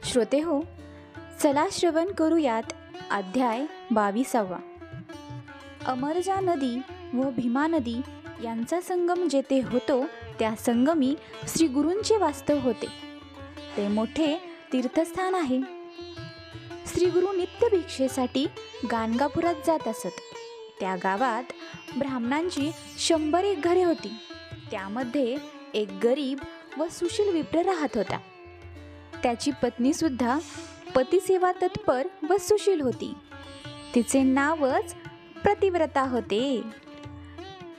श्रोते हो, चला श्रवण करूयात अध्याय 22. अमरजा नदी व भीमा नदी यांचा संगम जेथे होतो त्या संगमी श्री गुरूंचे वास्तव होते. ते मोठे तीर्थस्थान आहे. श्री गुरु नित्य भिक्षेसाठी गाणगापुरात जात असत. त्या गावात ब्राह्मणांची 100 घरे होती. त्यामध्ये एक गरीब व सुशील विप्र राहत होता. त्याची पत्नी सुद्धा पतिसेवा तत्पर व सुशील होती. तिचे नावच प्रतिव्रता होते.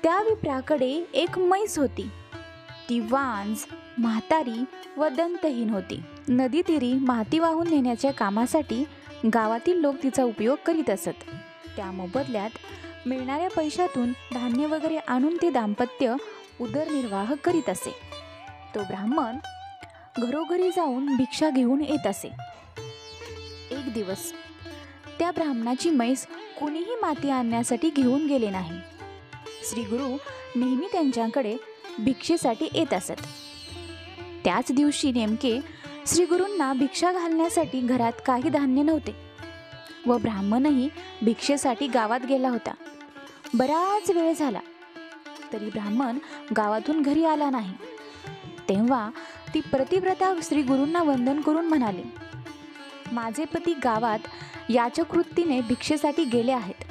त्या विप्राकडे एक म्हैस होती. ती वांज, म्हातारी व दंतहीन होती. नदीतीरी माती वाहून नेण्याच्या कामासाठी गावातील लोक तिचा उपयोग करीत असत. त्या मोबदल्यात मिळणाऱ्या पैशातून धान्य वगैरे आणून ते दाम्पत्य उदरनिर्वाह करीत असे. तो ब्राह्मण घरोघरी जाऊन भिक्षा घेऊन येत असे. एक दिवस त्या ब्राह्मणाची म्हैस कोणीही माती आणण्यासाठी घेऊन गेले नाही. श्री गुरु नेहमी त्यांच्याकडे भिक्षेसाठी येत असत. त्याच दिवशी नेमके श्री गुरूंना भिक्षा घालण्यासाठी घरात काही धान्य नव्हते व ब्राह्मणही भिक्षेसाठी गावात गेला होता. बराच वेळ झाला तरी ब्राह्मण गावातून घरी आला नाही. तेव्हा ती प्रतिव्रता श्री गुरूंना वंदन करून म्हणाली, माझे पती गावात याचक वृत्तीने भिक्षेसाठी गेले आहेत.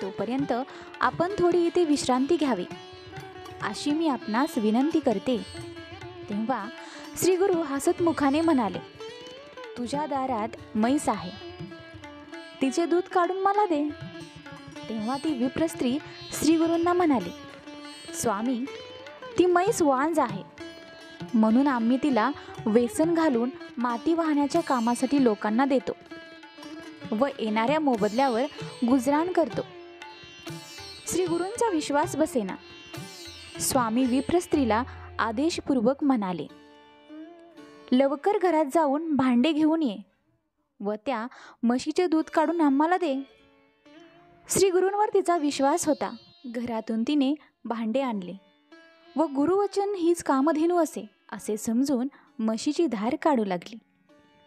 तोपर्यंत आपण थोडी इथे विश्रांती घ्यावी अशी मी आपणास विनंती करते. तेव्हा श्री गुरु हसतमुखाने म्हणाले, तुझ्या दारात म्हैस आहे, तिचे दूध काढून मला दे. तेव्हा ती विप्र स्त्री श्री गुरूंना म्हणाली, स्वामी, ती म्हैस वांज आहे म्हणून आम्ही तिला वेसन घालून माती वाहण्याच्या कामासाठी लोकांना देतो व येणाऱ्या मोबदल्यावर गुजराण करतो. श्री गुरूंचा विश्वास बसेना. स्वामी विप्र स्त्रीला आदेशपूर्वक म्हणाले, लवकर घरात जाऊन भांडे घेऊन ये व त्या म्हशीचे दूध काढून आम्हाला दे. श्री गुरूंवर तिचा विश्वास होता. घरातून तिने भांडे आणले व गुरुवचन हीच कामधेनू असे समजून म्हशीची धार काढू लागली.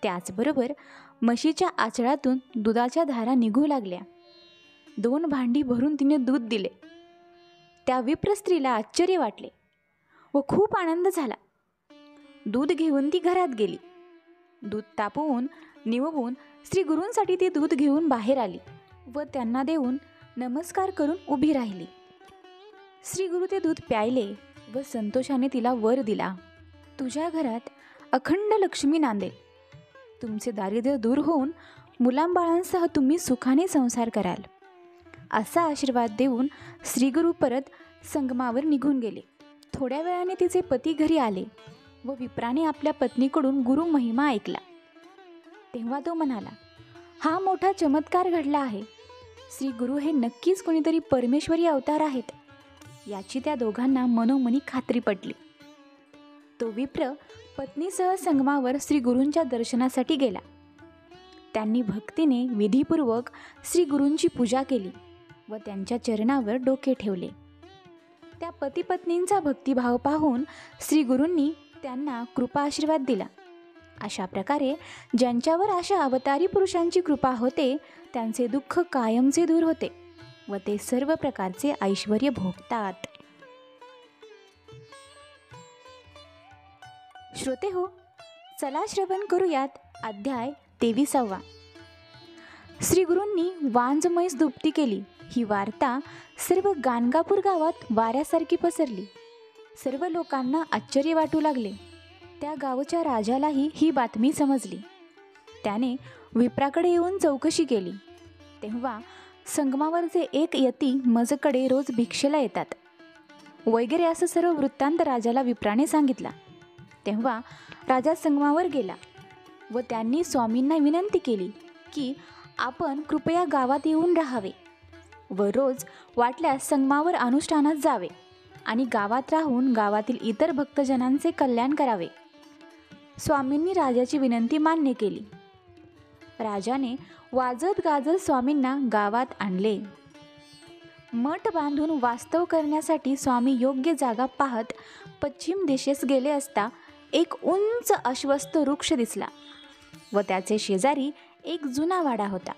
त्याचबरोबर म्हशीच्या आचळातून दुधाच्या धारा निघू लागल्या. 2 भांडी भरून तिने दूध दिले. त्या विप्र स्त्रीला आश्चर्य वाटले व खूप आनंद झाला. दूध घेऊन ती घरात गेली. दूध तापवून निववून श्री गुरूंसाठी ती दूध घेऊन बाहेर आली व त्यांना देऊन नमस्कार करून उभी राहिली. श्री गुरु ते दूध प्यायले व संतोषाने तिला वर दिला, तुझ्या घरात अखंड लक्ष्मी नांदेल. तुमचे दारिद्र्य दूर होऊन मुलांबाळांसह तुम्ही सुखाने संसार कराल. असा आशीर्वाद देऊन श्री गुरु परत संगमावर निघून गेले. थोड्या वेळाने तिचे पती घरी आले व विप्राने आपल्या पत्नीकडून गुरु महिमा ऐकला. तेव्हा तो म्हणाला, हा मोठा चमत्कार घडला आहे. श्री गुरु हे नक्कीच कोणीतरी परमेश्वरी अवतार आहेत याची त्या दोघांना मनोमनी खात्री पटली. तो विप्र पत्नीसह संगमावर श्री गुरूंच्या दर्शनासाठी गेला. त्यांनी भक्तीने विधीपूर्वक श्री गुरूंची पूजा केली व त्यांच्या चरणावर डोके ठेवले. त्या पतिपत्नींचा भक्तिभाव पाहून श्री गुरूंनी त्यांना कृपा आशीर्वाद दिला. अशा प्रकारे ज्यांच्यावर अशा अवतारी पुरुषांची कृपा होते त्यांचे दुःख कायमचे दूर होते व ते सर्व प्रकारचे ऐश्वर्य भोगतात. श्रोते हो, चला श्रवण करूयात अध्याय 23. श्री गुरूंनी वांज म्हैस दुभती केली ही वार्ता सर्व गाणगापूर गावात वाऱ्यासारखी पसरली. सर्व लोकांना आश्चर्य वाटू लागले. त्या गावच्या राजालाही ही बातमी समजली. त्याने विप्राकडे येऊन चौकशी केली. तेव्हा संगमावरचे एक यती मजकडे रोज भिक्षेला येतात वगैरे असं सर्व वृत्तांत राजाला विप्राने सांगितला. तेव्हा राजा संगमावर गेला व त्यांनी स्वामींना विनंती केली की आपण कृपया गावात येऊन राहावे व रोज वाटल्यास संगमावर अनुष्ठानात जावे आणि गावात राहून गावातील इतर भक्तजनांचे कल्याण करावे. स्वामींनी राजाची विनंती मान्य केली. राजाने वाजत गाजत स्वामींना गावात आणले. मठ बांधून वास्तव करण्यासाठी स्वामी योग्य जागा पाहत पश्चिम दिशेस गेले असता एक उंच अश्वस्थ वृक्ष दिसला. व त्याचे शेजारी एक जुना वाडा होता.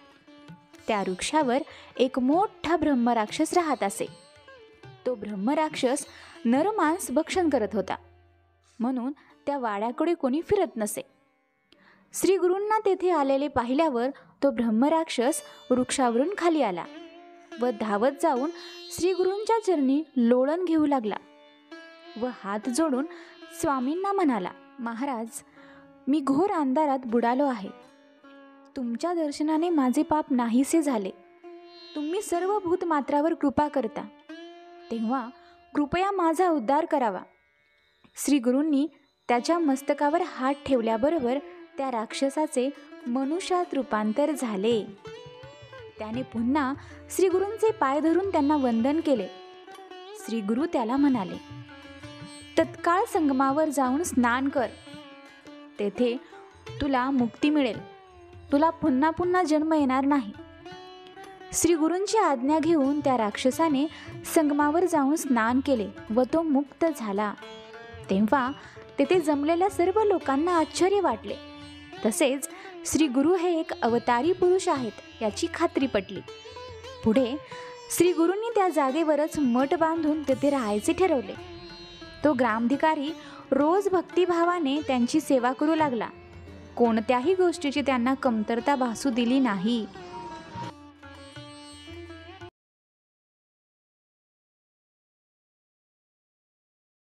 त्या वृक्षावर एक मोठा ब्रह्मराक्षस राहत असे. तो ब्रह्मराक्षस नरमांस भक्षण करत होता, म्हणून त्या वाड्याकडे कोणी फिरत नसे. श्री गुरूंना तेथे आलेले पाहिल्यावर तो ब्रह्मराक्षस वृक्षावरून खाली आला व धावत जाऊन श्री गुरूंच्या चरणी लोळण घेऊ लागला व हात जोडून स्वामींना म्हणाला, महाराज, मी घोर अंधारात बुडालो आहे. तुमच्या दर्शनाने माझे पाप नाहीसे झाले. तुम्ही सर्व भूतमात्रावर कृपा करता, तेव्हा कृपया माझा उद्धार करावा. श्री गुरूंनी त्याच्या मस्तकावर हात ठेवल्याबरोबर त्या राक्षसाचे मनुष्यात रूपांतर झाले. त्याने पुन्हा श्री गुरूंचे पाय धरून त्यांना वंदन केले. श्री गुरु त्याला म्हणाले, तत्काळ संगमावर जाऊन स्नान कर. तेथे तुला मुक्ती मिळेल. तुला पुन्हा पुन्हा जन्म येणार नाही. श्री गुरूंची आज्ञा घेऊन त्या राक्षसाने संगमावर जाऊन स्नान केले व तो मुक्त झाला. तेव्हा तेथे जमलेल्या सर्व लोकांना आश्चर्य वाटले. तसेच श्री गुरु हे एक अवतारी पुरुष आहेत याची खात्री पटली. पुढे श्री गुरूंनी त्या जागेवरच मठ बांधून तेथे राहायचे ठरवले. तो ग्रामधिकारी रोज भक्तिभावाने त्यांची सेवा करू लागला. कोणत्याही गोष्टीची त्यांना कमतरता भासू दिली नाही.